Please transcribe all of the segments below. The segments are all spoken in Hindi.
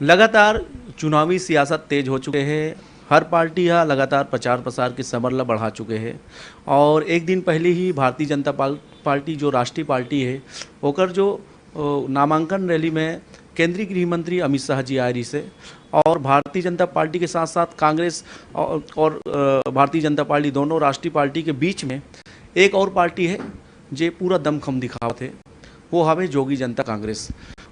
लगातार चुनावी सियासत तेज हो चुके हैं। हर पार्टी यहाँ लगातार प्रचार प्रसार की समरला बढ़ा चुके हैं और एक दिन पहले ही भारतीय जनता पार्टी जो राष्ट्रीय पार्टी है होकर जो नामांकन रैली में केंद्रीय गृह मंत्री अमित शाह जी आए रही से और भारतीय जनता पार्टी के साथ साथ कांग्रेस और भारतीय जनता पार्टी दोनों राष्ट्रीय पार्टी के बीच में एक और पार्टी है जो पूरा दमखम दिखावत है, वो हवे जोगी जनता कांग्रेस।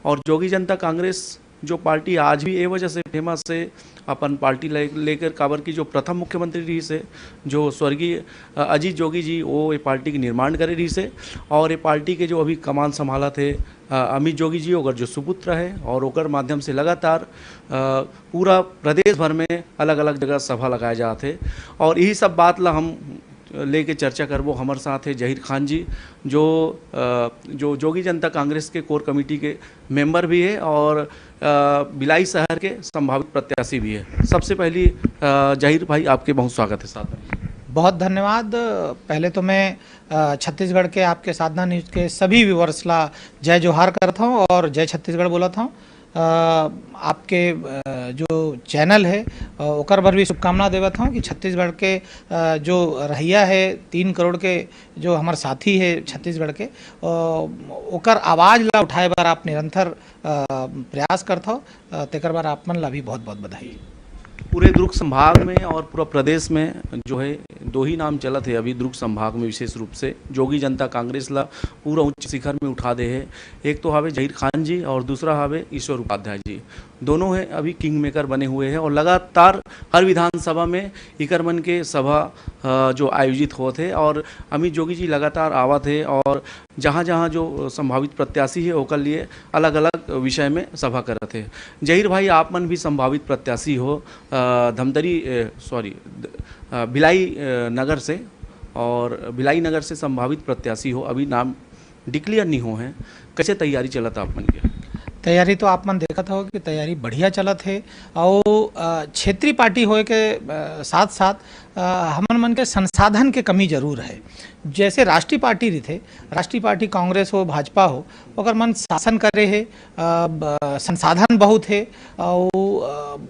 और जोगी जनता कांग्रेस जो पार्टी आज भी ए वजह से फेमस है अपन पार्टी लेकर काबर की जो प्रथम मुख्यमंत्री रही से जो स्वर्गीय अजीत जोगी जी वो ये पार्टी के निर्माण करे रही से और ये पार्टी के जो अभी कमान संभाला थे अमित जोगी जी ओकर जो सुपुत्र है और ओकर माध्यम से लगातार पूरा प्रदेश भर में अलग अलग जगह सभा लगाए जाते और यही सब बात ला हम लेके चर्चा करबो। हमारे साथ है जहीर खान जी जो जोगी जनता कांग्रेस के कोर कमेटी के मेंबर भी है और भिलाई शहर के संभावित प्रत्याशी भी है। सबसे पहली जहीर भाई आपके बहुत स्वागत है साथ में। बहुत धन्यवाद। पहले तो मैं छत्तीसगढ़ के आपके साधना न्यूज़ के सभी व्यूअर्स ला जय जोहार करता हूँ और जय छत्तीसगढ़ बोला था। आपके जो चैनल है ओकर बर भी शुभकामना देवत हूँ कि छत्तीसगढ़ के जो रहिया है 3 करोड़ के जो हमारे साथी है छत्तीसगढ़ के ओकर आवाज़ ला उठाए बार आप निरंतर प्रयास करता हो तेकर बार आप मन ला भी बहुत बहुत बधाई। पूरे दुर्ग संभाग में और पूरा प्रदेश में जो है 2 ही नाम चलत है अभी दुर्ग संभाग में विशेष रूप से जोगी जनता कांग्रेस ला पूरा उच्च शिखर में उठा दे है। एक तो हावे जहीर खान जी और दूसरा हावे ईश्वर उपाध्याय जी, दोनों हैं अभी किंग मेकर बने हुए हैं और लगातार हर विधानसभा में इकर मन के सभा जो आयोजित होते हैं और अमित जोगी जी लगातार आवत है और जहाँ जहाँ जो संभावित प्रत्याशी है ओकर लिए अलग अलग विषय में सभा करते हैं। जहीर भाई आप मन भी संभावित प्रत्याशी हो भिलाई नगर से और भिलाई नगर से संभावित प्रत्याशी हो, अभी नाम डिक्लेयर नहीं हो हैं, कैसे तैयारी चलत आप मन के? तैयारी तो आप मन देखा था कि तैयारी बढ़िया चलत है और क्षेत्रीय पार्टी होए के साथ साथ हमन मन के संसाधन के कमी जरूर है। जैसे राष्ट्रीय पार्टी रही थे, राष्ट्रीय पार्टी कांग्रेस हो भाजपा हो ओकर मन शासन करे है, संसाधन बहुत है और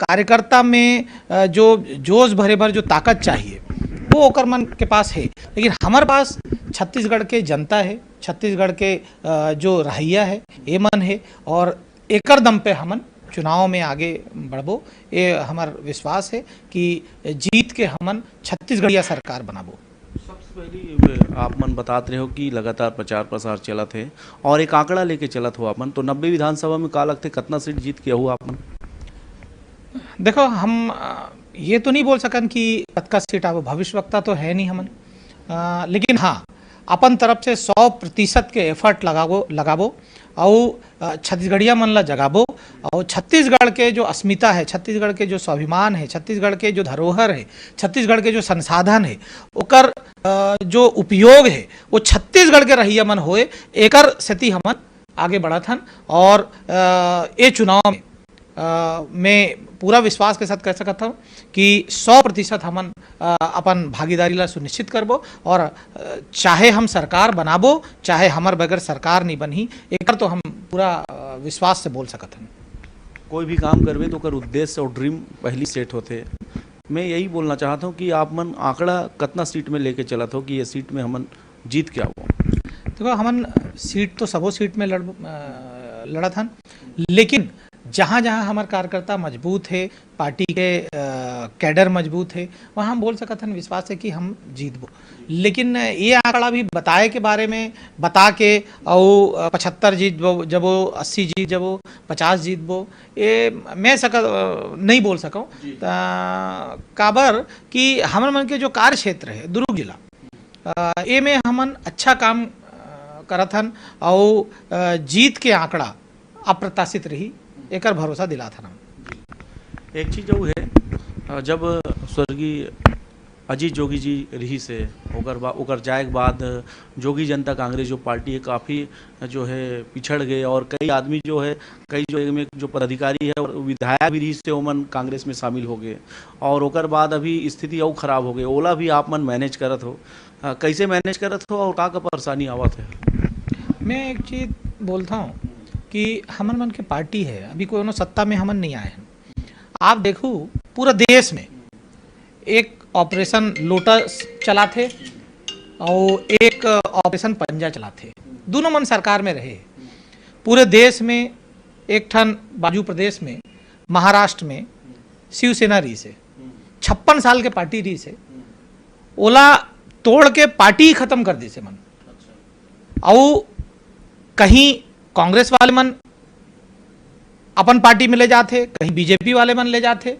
कार्यकर्ता में जो जोश भरे भर जो ताकत चाहिए वो ओकर मन के पास है। लेकिन हमारे पास छत्तीसगढ़ के जनता है, छत्तीसगढ़ के जो रहिया है ये मन है और एकर दम पे हमन चुनाव में आगे बढ़बो। ये हमार विश्वास है कि जीत के हमन छत्तीसगढ़िया सरकार बनाबो। सबसे पहली आप मन बताते रहे हो कि लगातार प्रचार प्रसार चलत है और एक आंकड़ा लेके चलत हो आप मन, तो 90 विधानसभा में का लगते कितना सीट जीत के हो आप मन? देखो हम ये तो नहीं बोल सकन कि कतका सीट आबो, भविष्यवक्ता तो है नहीं हमन, लेकिन हाँ अपन तरफ से 100% के एफर्ट लगाबो और छत्तीसगढ़िया मन ला जगाबो और छत्तीसगढ़ के जो अस्मिता है, छत्तीसगढ़ के जो स्वाभिमान है, छत्तीसगढ़ के जो धरोहर है, छत्तीसगढ़ के जो संसाधन है ओकर जो उपयोग है वो छत्तीसगढ़ के रहिया मन होए, एकर सेती हमन आगे बढ़त हन और ये चुनाव में पूरा विश्वास के साथ कह सकता हूँ कि 100% हमन अपन भागीदारी ला सुनिश्चित करबो और चाहे हम सरकार बनाबो चाहे हमार बगैर सरकार नहीं बनी, एक तो हम पूरा विश्वास से बोल सकते हैं। कोई भी काम करवे तो कर उद्देश्य और ड्रीम पहली सेट होते। मैं यही बोलना चाहता हूँ कि आप मन आंकड़ा कितना सीट में लेके चलत हो कि ये सीट में हमन जीत क्या हो? देखो हमन सीट तो सबो सीट में लड़त हन, लेकिन जहाँ जहाँ हमारे कार्यकर्ता मजबूत है, पार्टी के कैडर मजबूत है, वहाँ हम बोल सकते हैं विश्वास है कि हम जीतबो। लेकिन ये आंकड़ा भी बताए के बारे में बता के और 75 जीत जबो 80 जीत जबो 50 जीतबो ये मैं नहीं बोल सकूँ काबर कि हमर मन के जो कार्य क्षेत्र है दुर्ग जिला ये में हमन अच्छा काम करत हन और जीत के आंकड़ा अप्रत्याशित रही, एकर भरोसा दिला था। एक चीज़ जो है जब स्वर्गीय अजीत जोगी जी रही से ओकर जाए के बाद जोगी जनता कांग्रेस जो पार्टी है काफ़ी जो है पिछड़ गए और कई आदमी जो है कई जो पदाधिकारी है और विधायक भी रही से ओमन कांग्रेस में शामिल हो गए और ओकर बाद अभी स्थिति और ख़राब हो गई। ओला भी आप मन मैनेज करत हो, कैसे मैनेज करत हो और का परेशानी आवत है? मैं एक चीज़ बोलता हूँ कि हमन मन के पार्टी है, अभी कोई सत्ता में हमन नहीं आए हैं। आप देखो पूरा देश में एक ऑपरेशन लोटस चला थे और एक ऑपरेशन पंजा चला थे, दोनों मन सरकार में रहे। पूरे देश में एक ठन बाजू प्रदेश में महाराष्ट्र में शिवसेना रही से 56 साल के पार्टी रही से ओला तोड़ के पार्टी ही खत्म कर दी से मन। और कहीं कांग्रेस वाले मन अपन पार्टी में ले जाते, कहीं बीजेपी वाले मन ले जाते।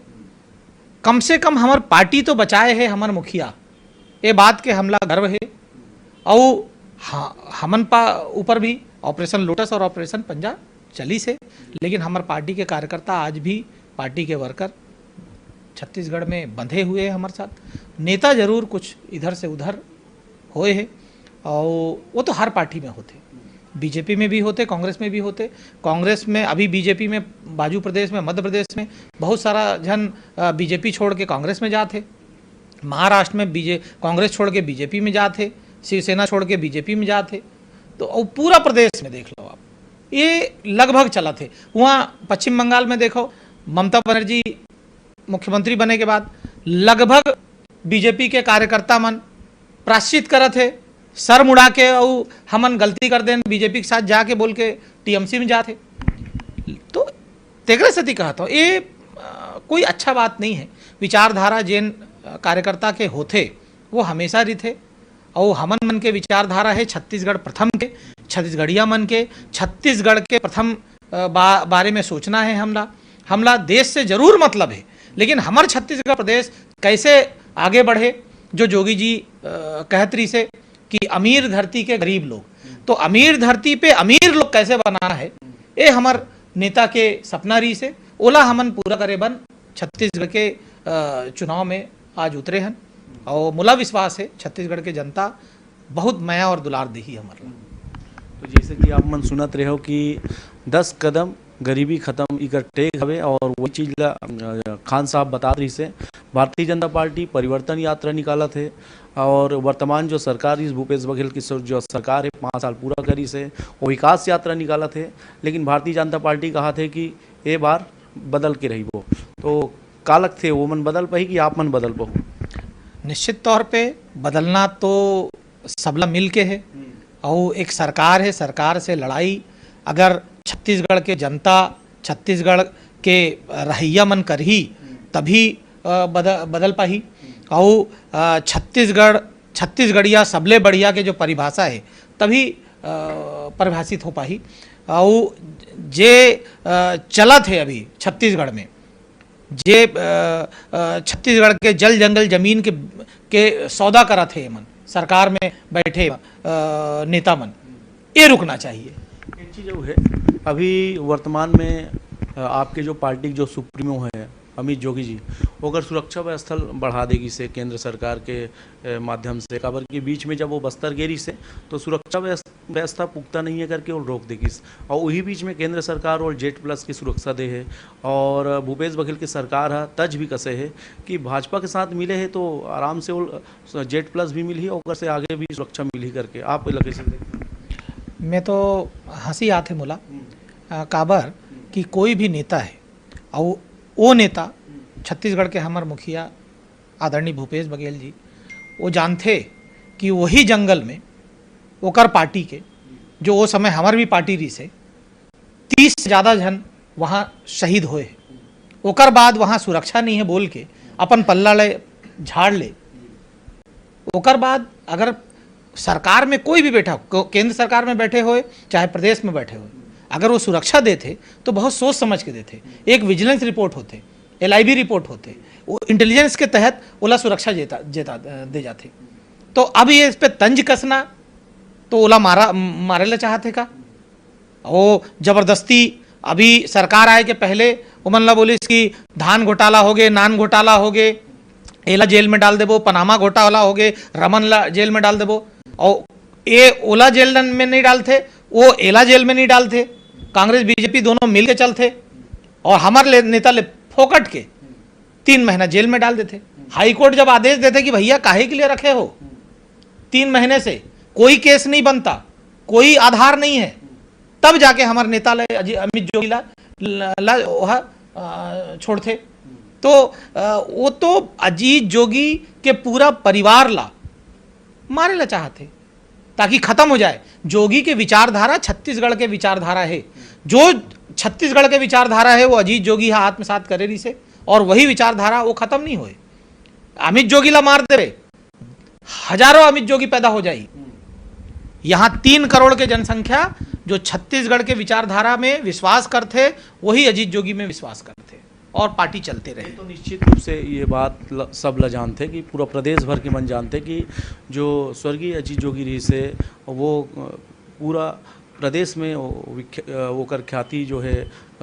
कम से कम हमार पार्टी तो बचाए है हमार मुखिया, ये बात के हमला गर्व है। और हमन ऊपर भी ऑपरेशन लोटस और ऑपरेशन पंजा चली से, लेकिन हमार पार्टी के कार्यकर्ता आज भी पार्टी के वर्कर छत्तीसगढ़ में बंधे हुए हैं हमारे साथ। नेता जरूर कुछ इधर से उधर होए हैं और वो तो हर पार्टी में होते, बीजेपी में भी होते, कांग्रेस में भी होते। कांग्रेस में अभी बीजेपी में बाजू प्रदेश में मध्य प्रदेश में बहुत सारा जन बीजेपी छोड़ के कांग्रेस में जाते, महाराष्ट्र में कांग्रेस छोड़ के बीजेपी में जाते, शिवसेना छोड़ के बीजेपी में जाते। तो और पूरा प्रदेश में देख लो आप, ये लगभग चला थे। वहाँ पश्चिम बंगाल में देखो, ममता बनर्जी मुख्यमंत्री बने के बाद लगभग बीजेपी के कार्यकर्ता मन प्राश्चित करे थे, सर मुड़ा के और हमन गलती कर दें बीजेपी के साथ जाके बोल के टीएमसी में जाते। तो तेगरे सती कहा था ये कोई अच्छा बात नहीं है। विचारधारा जिन कार्यकर्ता के होते वो हमेशा रही थे, और हमन मन के विचारधारा है छत्तीसगढ़ प्रथम के, छत्तीसगढ़िया मन के, छत्तीसगढ़ के प्रथम बारे में सोचना है। हमला देश से जरूर मतलब है, लेकिन हमार छत्तीसगढ़ प्रदेश कैसे आगे बढ़े, जो जोगी जी कहत रही से कि अमीर धरती के गरीब लोग, तो अमीर धरती पे अमीर लोग कैसे बनाना है, ये हमार नेता के सपना रही से ओला हमन पूरा करे बन छत्तीसगढ़ के चुनाव में आज उतरे हैं। और मुला विश्वास है छत्तीसगढ़ के जनता बहुत माया और दुलार देही हमारा। तो जैसे कि आप मन सुनत रहे हो कि 10 कदम गरीबी खत्म इकट्ठे हवे, और वही चीज़ ला खान साहब बता रही से भारतीय जनता पार्टी परिवर्तन यात्रा निकाला थे। और वर्तमान जो सरकार इस भूपेश बघेल की जो सरकार है 5 साल पूरा करी से वो विकास यात्रा निकाला थे। लेकिन भारतीय जनता पार्टी कहा थे कि ये बार बदल के रही वो, तो कालक थे वो मन बदल पाही कि आप मन बदल पाओ? निश्चित तौर पे बदलना तो सबला मिल के है, और एक सरकार है, सरकार से लड़ाई अगर छत्तीसगढ़ के जनता छत्तीसगढ़ के रहिया मन कर ही तभी बदल पाही। और छत्तीसगढ़िया सबले बढ़िया के जो परिभाषा है तभी परिभाषित हो पाही। और जे चलत है अभी छत्तीसगढ़ में, जे छत्तीसगढ़ के जल जंगल जमीन के सौदा करा थे मन सरकार में बैठे नेता मन, ये रुकना चाहिए। एक चीज़ जो है अभी वर्तमान में आपके जो पार्टी जो सुप्रीमो है अमित जोगी जी, वो अगर सुरक्षा व्यवस्था बढ़ा देगी से केंद्र सरकार के माध्यम से, काबर के बीच में जब वो बस्तर गेरी से तो सुरक्षा व्यवस्था पुख्ता नहीं है करके वो रोक देगी, और वही बीच में केंद्र सरकार और जेट+ की सुरक्षा दे है। और भूपेश बघेल की सरकार है तज भी कसे है कि भाजपा के साथ मिले है तो आराम से वो जेट+ भी मिली और से आगे भी सुरक्षा मिली करके आप लगे से? मैं तो हंसी आते मुला काबर कि कोई भी नेता है और वो नेता छत्तीसगढ़ के हमार मुखिया आदरणीय भूपेश बघेल जी, वो जानते कि वही जंगल में ओकर पार्टी के जो वो समय हमार भी पार्टी रही से 30 से ज़्यादा जन वहाँ शहीद होए, ओकर बाद वहाँ सुरक्षा नहीं है बोल के अपन पल्ला ले झाड़ ले। ओकर बाद अगर सरकार में कोई भी बैठा, केंद्र सरकार में बैठे हुए चाहे प्रदेश में बैठे हुए, अगर वो सुरक्षा देते तो बहुत सोच समझ के देते। एक विजिलेंस रिपोर्ट होते, LIB रिपोर्ट होते, वो इंटेलिजेंस के तहत ओला सुरक्षा दे जाते। तो अब ये इस पे तंज कसना तो ओला मारे ला चाहते का? वो जबरदस्ती अभी सरकार आए के पहले उमन ला बोली कि धान घोटाला हो गए, नान घोटाला हो गए, एला जेल में डाल देबो, पनामा घोटाला हो गए, रमन ला जेल में डाल देबो। और ये ओला जेल में नहीं डालते, वो एला जेल में नहीं डालते, कांग्रेस बीजेपी दोनों मिल के चलते, और हमारे नेता ले फोकट के 3 महीना जेल में डाल देते। हाईकोर्ट जब आदेश देते कि भैया काहे के लिए रखे हो, 3 महीने से कोई केस नहीं बनता, कोई आधार नहीं है, तब जाके हमारे नेता ले अमित जोगी ला वह छोड़ते। तो वो तो अजीत जोगी के पूरा परिवार ला मारे ला चाहते ताकि खत्म हो जाए। जोगी के विचारधारा छत्तीसगढ़ के विचारधारा है, जो छत्तीसगढ़ के विचारधारा है वो अजीत जोगी हा आत्मसात करे रही से, और वही विचारधारा वो खत्म नहीं होए। अमित जोगी ला मार दे, हजारों अमित जोगी पैदा हो जाए। यहां 3 करोड़ के जनसंख्या जो छत्तीसगढ़ के विचारधारा में विश्वास करते, वही अजीत जोगी में विश्वास करते और पार्टी चलते रहे। तो निश्चित रूप से ये बात सब ल जानते कि पूरा प्रदेश भर के मन जानते कि जो स्वर्गीय अजीत जोगी रही से वो पूरा प्रदेश में ओकर ख्याति जो है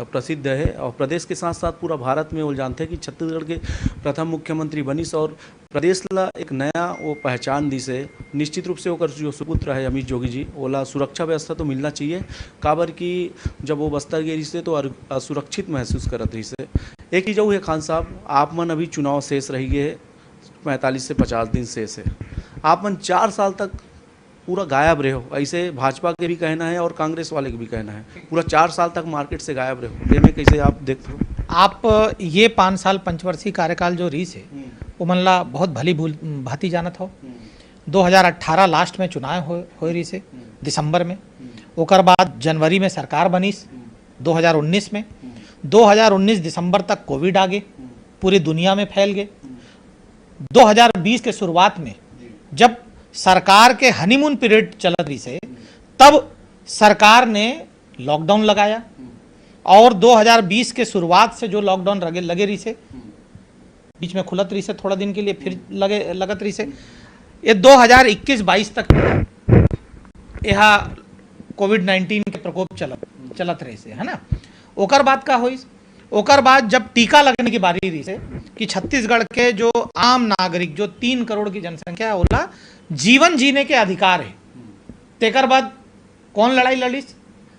प्रसिद्ध है, और प्रदेश के साथ साथ पूरा भारत में वो जानते हैं कि छत्तीसगढ़ के प्रथम मुख्यमंत्री बनिस और प्रदेश ला एक नया वो पहचान दी से। निश्चित रूप से ओकर जो सुपुत्र है अमित जोगी जी, ओला सुरक्षा व्यवस्था तो मिलना चाहिए, काबर कि जब वो बस्तर गई से तो असुरक्षित महसूस करत रही से। एक ही जो है खान साहब, आप मन अभी चुनाव शेष रही है, 45 से 50 दिन शेष है, आप मन 4 साल तक पूरा गायब रहे हो, ऐसे भाजपा के भी कहना है और कांग्रेस वाले के भी कहना है, पूरा 4 साल तक मार्केट से गायब रहे हो। ये में कैसे आप देखते हो? आप ये 5 साल पंचवर्षीय कार्यकाल जो रही से वो मनला बहुत भली भांति जानत हो। 2018 लास्ट में चुनाव हो रही से दिसंबर में, ओकर बाद जनवरी में सरकार बनीस 2019 में। 2019 दिसंबर तक कोविड आ गए, पूरी दुनिया में फैल गए। 2020 के शुरुआत में जब सरकार के हनीमून पीरियड चलत रही से, तब सरकार ने लॉकडाउन लगाया, और 2020 के शुरुआत से जो लॉकडाउन लगे रही से, बीच में खुलत रही से थोड़ा दिन के लिए, फिर लगत रही से, ये 2021-22 तक यहाँ कोविड-19 के प्रकोप चलत रहे से, है ना। ओकर बाद का हुई, ओकर बाद जब टीका लगने की बारी रही से कि छत्तीसगढ़ के जो आम नागरिक, जो 3 करोड़ की जनसंख्या ओला जीवन जीने के अधिकार है, तेकर बाद कौन लड़ाई लड़ीस?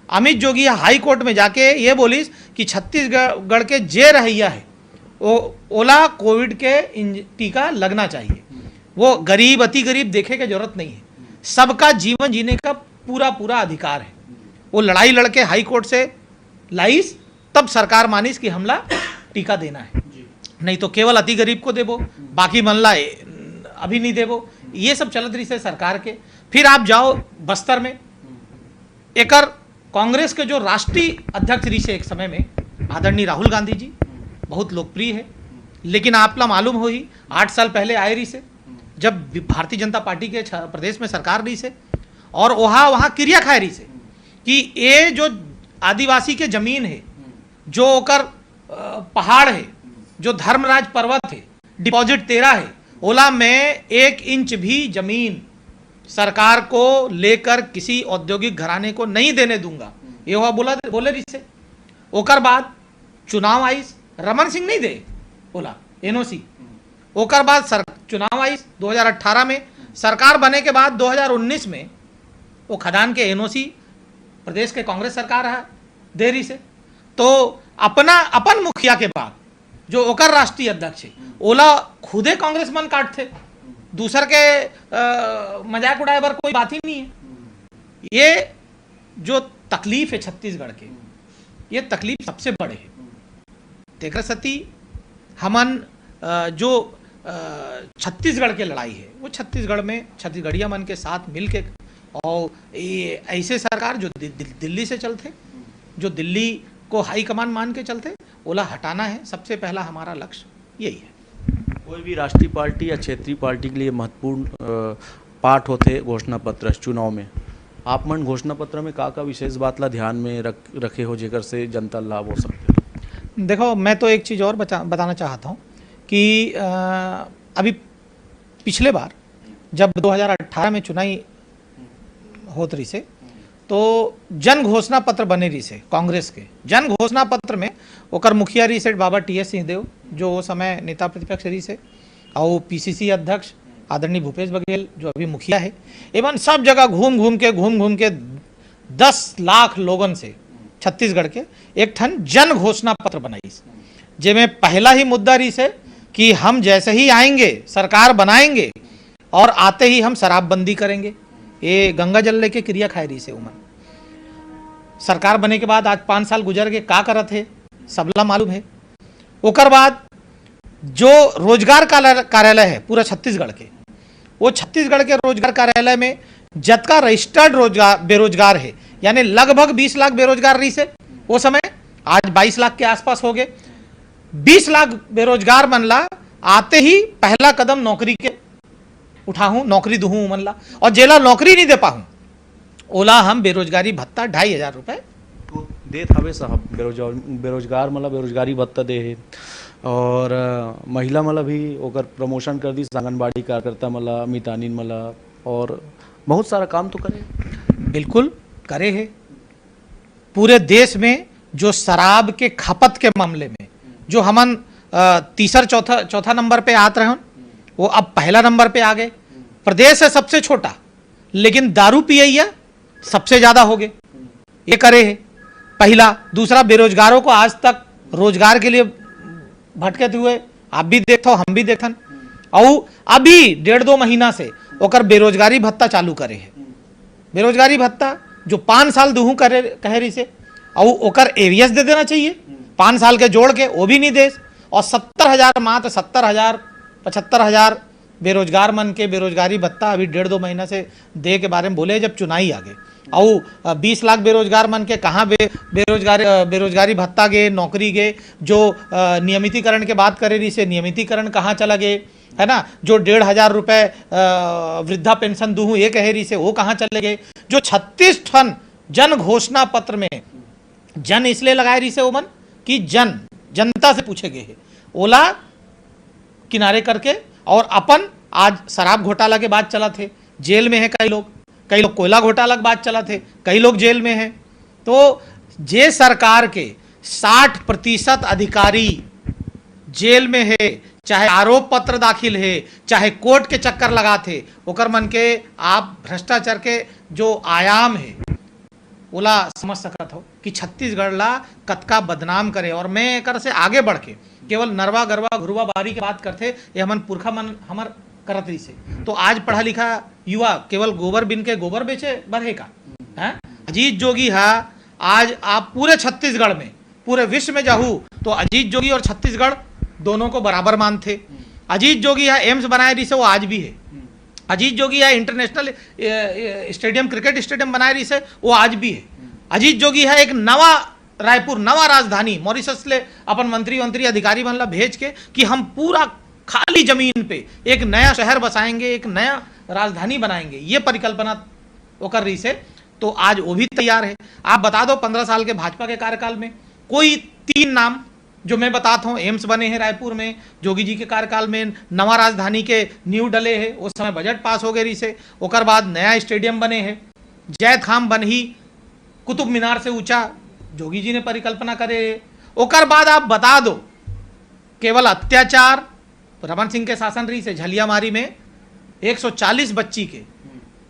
अमित जोगी हाई कोर्ट में जाके ये बोलिस कि छत्तीसगढ़ के जे रहिया है ओला कोविड के टीका लगना चाहिए। वो गरीब अति गरीब देखे की जरूरत नहीं है, सबका जीवन जीने का पूरा अधिकार है। वो लड़ाई लड़के हाई कोर्ट से लाइस, तब सरकार मानिस कि हमला टीका देना है, नहीं तो केवल अति गरीब को देबो, बाकी मनला अभी नहीं देबो। ये सब चलत रही से सरकार के। फिर आप जाओ बस्तर में, एकर कांग्रेस के जो राष्ट्रीय अध्यक्ष रही से एक समय में आदरणीय राहुल गांधी जी, बहुत लोकप्रिय है, लेकिन आपला मालूम हो ही 8 साल पहले आए रही से, जब भारतीय जनता पार्टी के प्रदेश में सरकार रही से, और वहाँ क्रिया खाए रही से कि ये जो आदिवासी के जमीन है, जो ओकर पहाड़ है, जो धर्मराज पर्वत है, डिपॉजिट 13 है, ओला में 1 इंच भी जमीन सरकार को लेकर किसी औद्योगिक घराने को नहीं देने दूंगा, ये हुआ बोले रही से। ओकर बाद चुनाव आई, रमन सिंह नहीं दे बोला एनओसी। ओकर बाद चुनाव आई 2018 में, सरकार बने के बाद 2019 में वो खदान के एनओसी प्रदेश के कांग्रेस सरकार है दे रही से। तो अपन मुखिया के बाद जो ओकर राष्ट्रीय अध्यक्ष है, ओला खुदे कांग्रेस मन काटते, दूसर के मजाक उड़ाए बर कोई बात ही नहीं है। ये जो तकलीफ है छत्तीसगढ़ के, ये तकलीफ सबसे बड़े है। तेकर सती हमन जो छत्तीसगढ़ के लड़ाई है, वो छत्तीसगढ़ में छत्तीसगढ़िया मन के साथ मिलके, और ये ऐसे सरकार जो दिल्ली से चलते, जो दिल्ली को हाई कमान मान के चलते, ओला हटाना है। सबसे पहला हमारा लक्ष्य यही है। कोई भी राष्ट्रीय पार्टी या क्षेत्रीय पार्टी के लिए महत्वपूर्ण पार्ट होते घोषणा पत्र चुनाव में। आप मन घोषणा पत्र में का विशेष बात ला ध्यान में रखे हो जेकर से जनता लाभ हो सकते? देखो, मैं तो एक चीज़ और बताना चाहता हूँ कि अभी पिछले बार जब 2018 में चुनाई होत रही से, तो जन घोषणा पत्र बने रही से कांग्रेस के। जन घोषणा पत्र में ओकर मुखिया रही से बाबा टी.एस. सिंहदेव, जो वो समय नेता प्रतिपक्ष रही से, और पीसीसी अध्यक्ष आदरणीय भूपेश बघेल जो अभी मुखिया है, एवं सब जगह घूम घूम के 10 लाख लोगन से छत्तीसगढ़ के एक ठन जन घोषणा पत्र बनाई, जिसमें पहला ही मुद्दा रही से कि हम जैसे ही आएंगे सरकार बनाएंगे और आते ही हम शराबबंदी करेंगे। ये गंगा जल लेके क्रिया खाए रही से उमन। सरकार बने के बाद आज 5 साल गुजर गए, का करत है सबला मालूम है। ओकर बाद जो रोजगार कार्यालय है पूरा छत्तीसगढ़ के, वो छत्तीसगढ़ के रोजगार कार्यालय में जतका रजिस्टर्ड बेरोजगार है, यानी लगभग 20 लाख बेरोजगार रही से वो समय, आज 22 लाख के आसपास हो गए। 20 लाख बेरोजगार मनला आते ही पहला कदम नौकरी के उठाऊं, नौकरी दूहूं मनला, और जेला नौकरी नहीं दे पाऊं ओला हम बेरोजगारी भत्ता 2,500 रुपए तो देत हवे साहब। बेरोजगार मतलब बेरोजगारी भत्ता दे है, और महिला मतलब भी ओकर प्रमोशन कर दी, आंगनबाड़ी कार्यकर्ता मतलब मितानिन मतलब, और बहुत सारा काम तो करे। बिल्कुल करे है। पूरे देश में जो शराब के खपत के मामले में जो हमन तीसर चौथा नंबर पे आते रहे, वो अब पहला नंबर पे आ गए। प्रदेश है सबसे छोटा, लेकिन दारू पियैया सबसे ज्यादा हो गए, ये करे है पहला। दूसरा, बेरोजगारों को आज तक रोजगार के लिए भटकते हुए आप भी देखो, हम भी देखन, और अभी 1.5-2 महीना से ओकर बेरोजगारी भत्ता चालू करे है। बेरोजगारी भत्ता जो 5 साल दूहू करे कह रही से, और ओकर एरियस दे देना चाहिए 5 साल के जोड़ के, वो भी नहीं दे। और 70,000 मात्र 70,000 75,000 बेरोजगार मन के बेरोजगारी भत्ता अभी 1.5-2 महीना से दे के बारे में बोले जब चुनाई आ गए। और 20 लाख बेरोजगार मन के कहाँ बेरोजगारी भत्ता गए, नौकरी गए। जो नियमितीकरण के बात करे रही से, नियमितीकरण कहाँ चला गए, है ना। जो 1,500 रुपए वृद्धा पेंशन दूहूँ ये कह रही से, वो कहाँ चले गए। जो 36 ठन जन घोषणा पत्र में जन इसलिए लगाए रही से ओमन कि जनता से पूछे गए है, ओला किनारे करके। और अपन आज शराब घोटाला के बाद चला थे, जेल में है कई लोग कोयला घोटाला के बाद चला थे, कई लोग जेल में हैं। तो जे सरकार के 60% अधिकारी जेल में है, चाहे आरोप पत्र दाखिल है, चाहे कोर्ट के चक्कर लगा थे, ओकर मन के आप भ्रष्टाचार के जो आयाम है ओला समझ सकत हो कि छत्तीसगढ़ ला कतका बदनाम करे। और मैं एकर से आगे बढ़ के केवल नरवा गरवा घुरवा बारी की बात करते, ये हमन पुरखा मन हमर करत रही से। तो आज पढ़ा लिखा युवा केवल गोबर बिन के गोबर बेचे बढ़े का है। अजीत जोगी है, आज आप पूरे छत्तीसगढ़ में, पूरे विश्व में जाहू तो अजीत जोगी और छत्तीसगढ़ दोनों को बराबर मानते। अजीत जोगी है एम्स बनाए रही से, वो आज भी है। अजीत जोगी है इंटरनेशनल स्टेडियम, क्रिकेट स्टेडियम बनाए रही से, वो आज भी है। अजीत जोगी है एक नवा रायपुर, नवा राजधानी मॉरिशस ले अपन मंत्री अधिकारी बनला भेज के कि हम पूरा खाली जमीन पे एक नया शहर बसाएंगे, एक नया राजधानी बनाएंगे, ये परिकल्पना वो कर रही से। तो आज वो भी तैयार है। आप बता दो 15 साल के भाजपा के कार्यकाल में कोई 3 नाम जो मैं बताता हूँ। एम्स बने हैं रायपुर में जोगी जी के कार्यकाल में, नवा राजधानी के नींव डले है, उस समय बजट पास हो गए रही से। ओकर बाद नया स्टेडियम बने हैं, जैद खाम बन ही कुतुब मीनार से ऊंचा जोगी जी ने परिकल्पना करे। ओकर बाद आप बता दो केवल अत्याचार रमन सिंह के शासन रही से, झलियामारी में 140 बच्ची के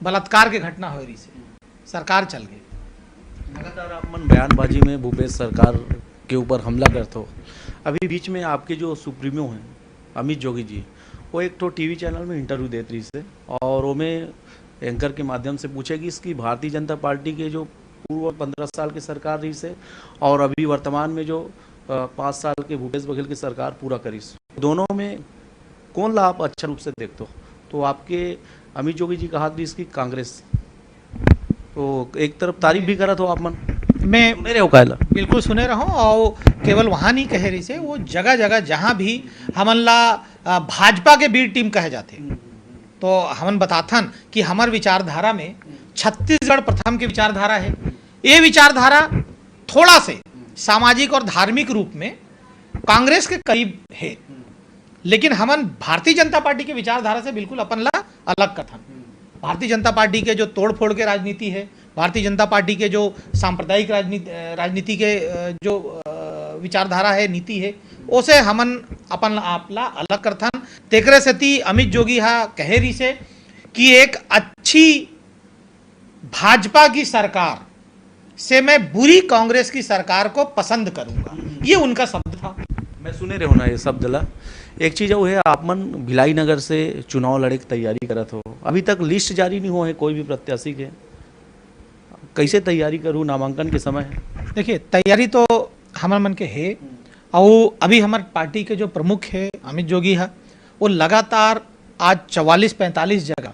बलात्कार के घटना हो रही से, सरकार चल गई। लगातार आप मन बयानबाजी में भूपेश सरकार के ऊपर हमला करते हो। अभी बीच में आपके जो सुप्रीमो हैं अमित जोगी जी, वो एक तो टीवी चैनल में इंटरव्यू देते रही से, और वो में एंकर के माध्यम से पूछेगी इसकी भारतीय जनता पार्टी के जो पूर्व 15 साल की सरकार रही से, और अभी वर्तमान में जो 5 साल के भूपेश बघेल की सरकार पूरा करी, दोनों में कौन ला आप अच्छा रूप से देखते हो। तो आपके अमित जोगी जी कहा थी इसकी कांग्रेस, तो एक तरफ तारीफ भी करा तो आप मन मैं सुने रहे हो कायला, बिल्कुल सुने रहो। और केवल वहाँ नहीं कह रही से, वो जगह जगह जहाँ भी हमन ला भाजपा के बी टीम कहे जाते, तो हमन बताथन कि हमार विचारधारा में छत्तीसगढ़ प्रथम की विचारधारा है। ये विचारधारा थोड़ा से सामाजिक और धार्मिक रूप में कांग्रेस के करीब है, लेकिन हमन भारतीय जनता पार्टी की विचारधारा से बिल्कुल अपन ला अलग कथन। भारतीय जनता पार्टी के जो तोड़फोड़ के राजनीति है, भारतीय जनता पार्टी के जो सांप्रदायिक राजनीति के जो विचारधारा है, नीति है, उसे हमन अपन आपला अलग करथन। तेकरे सेती अमित जोगी हा कहे रही से कि एक अच्छी भाजपा की सरकार से मैं बुरी कांग्रेस की सरकार को पसंद करूंगा, ये उनका शब्द था। मैं सुने रहे हो ना ये शब्द ला। एक चीज़ वो है, आप मन भिलाई नगर से चुनाव लड़े की तैयारी करत हो, अभी तक लिस्ट जारी नहीं हो है कोई भी प्रत्याशी के, कैसे तैयारी करूँ नामांकन के समय? देखिए, तैयारी तो हमार मन के है। और अभी हमारे पार्टी के जो प्रमुख है अमित जोगी है, वो लगातार आज 44-45 जगह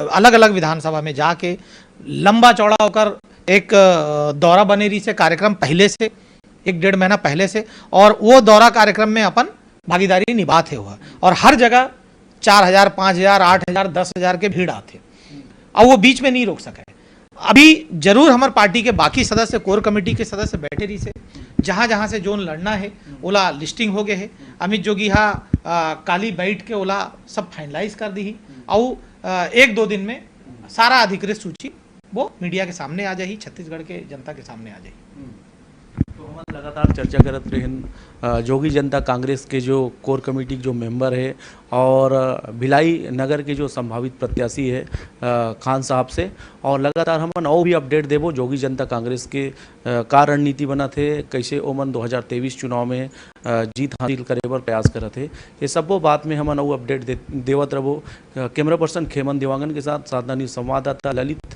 अलग अलग विधानसभा में जाके लंबा चौड़ा होकर एक दौरा बनेरी से कार्यक्रम पहले से 1-1.5 महीना पहले से, और वो दौरा कार्यक्रम में अपन भागीदारी निभाते हुआ, और हर जगह 4,000, 5,000, 8,000, 10,000 के भीड़ आते, और वो बीच में नहीं रोक सके। अभी जरूर हमारे पार्टी के बाकी सदस्य, कोर कमेटी के सदस्य बैठे रही से, जहाँ जहाँ से जोन लड़ना है ओला लिस्टिंग हो गए है। अमित जोगी काली बैठ के ओला सब फाइनलाइज कर दी, और 1-2 दिन में सारा अधिकृत सूची वो मीडिया के सामने आ जाए, छत्तीसगढ़ के जनता के सामने आ जाए। तो हम लगातार चर्चा करत रहन जोगी जनता कांग्रेस के जो कोर कमेटी के जो मेंबर है और भिलाई नगर के जो संभावित प्रत्याशी है खान साहब से, और लगातार हम और भी अपडेट देबो जोगी जनता कांग्रेस के का रणनीति बना थे, कैसे ओमन 2023 चुनाव में जीत हासिल करे बर प्रयास करत थे। ये सबो बात में हम अपडेट देवत रहो। कैमरा पर्सन खेमन देवांगन के साथ साधना न्यूज़ संवाददाता ललित